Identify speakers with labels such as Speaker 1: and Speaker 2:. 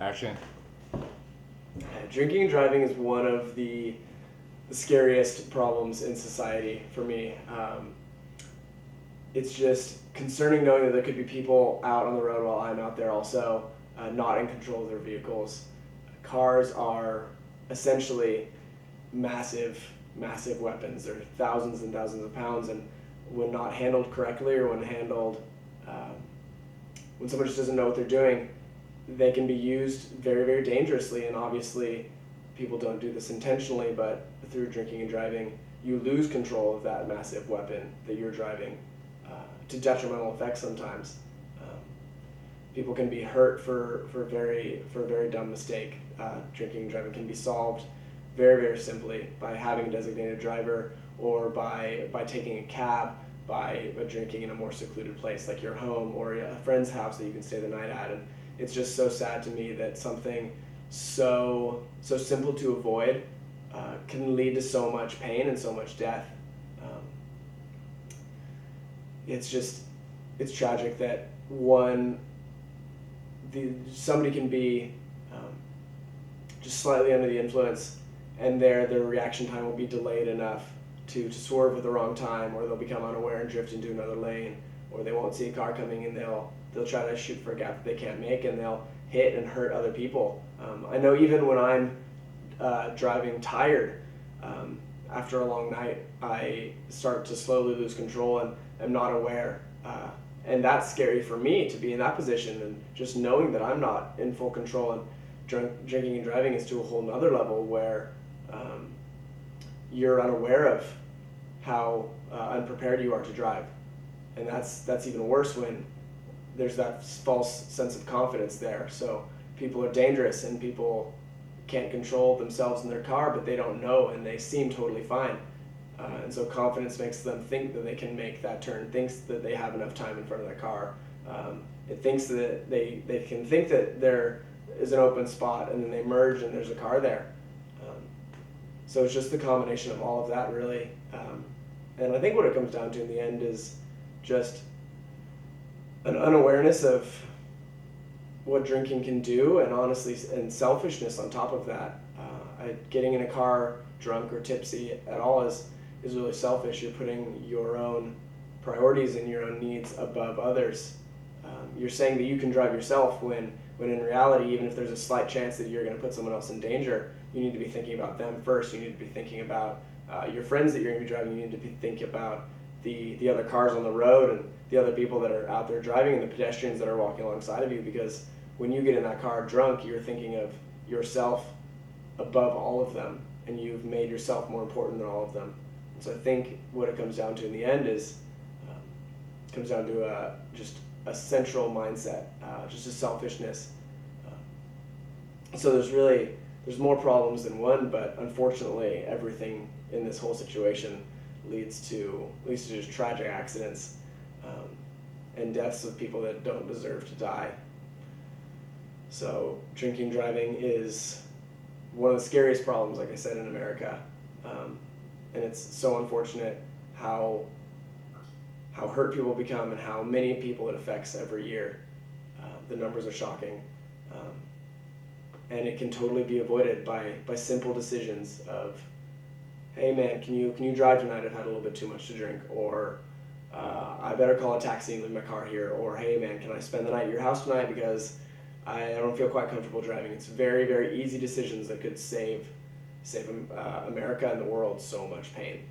Speaker 1: Action.
Speaker 2: Drinking and driving is one of the scariest problems in society for me. It's just concerning knowing that there could be people out on the road while I'm out there also not in control of their vehicles. Cars are essentially massive, massive weapons. They're thousands and thousands of pounds, and when not handled correctly or when handled, when someone just doesn't know what they're doing, they can be used very, very dangerously. And obviously, people don't do this intentionally, but through drinking and driving, you lose control of that massive weapon that you're driving to detrimental effects sometimes. People can be hurt for a very dumb mistake. Drinking and driving can be solved very, very simply by having a designated driver or by taking a cab, by drinking in a more secluded place like your home or a friend's house that you can stay the night at. And it's just so sad to me that something so simple to avoid can lead to so much pain and so much death. It's tragic that somebody can be just slightly under the influence, and their reaction time will be delayed enough to swerve at the wrong time, or they'll become unaware and drift into another lane, or they won't see a car coming and they'll try to shoot for a gap that they can't make, and they'll hit and hurt other people. I know even when I'm driving tired, after a long night, I start to slowly lose control and am not aware. And that's scary for me to be in that position, and just knowing that I'm not in full control. And drinking and driving is to a whole nother level where you're unaware of how unprepared you are to drive. And that's even worse when there's that false sense of confidence there. So people are dangerous and people can't control themselves in their car, but they don't know and they seem totally fine. And so confidence makes them think that they can make that turn, thinks that they have enough time in front of their car. It thinks that they can think that there is an open spot, and then they merge and there's a car there. So it's just the combination of all of that, really. And I think what it comes down to in the end is just an unawareness of what drinking can do, and honestly, and selfishness on top of that. Getting in a car drunk or tipsy at all is really selfish. You're putting your own priorities and your own needs above others. You're saying that you can drive yourself when in reality, even if there's a slight chance that you're going to put someone else in danger, you need to be thinking about them first. You need to be thinking about your friends that you're going to be driving. You need to be thinking about the other cars on the road and the other people that are out there driving and the pedestrians that are walking alongside of you, because when you get in that car drunk, you're thinking of yourself above all of them, and you've made yourself more important than all of them. And so I think what it comes down to in the end is comes down to just a central mindset, just a selfishness. So there's more problems than one, but unfortunately everything in this whole situation leads to just tragic accidents and deaths of people that don't deserve to die. So drinking, driving is one of the scariest problems, like I said, in America. And it's so unfortunate how hurt people become and how many people it affects every year. The numbers are shocking. And it can totally be avoided by simple decisions of, hey man, can you drive tonight? I've had a little bit too much to drink. Or I better call a taxi and leave my car here. Or hey man, can I spend the night at your house tonight because I don't feel quite comfortable driving. It's very, very easy decisions that could save America and the world so much pain.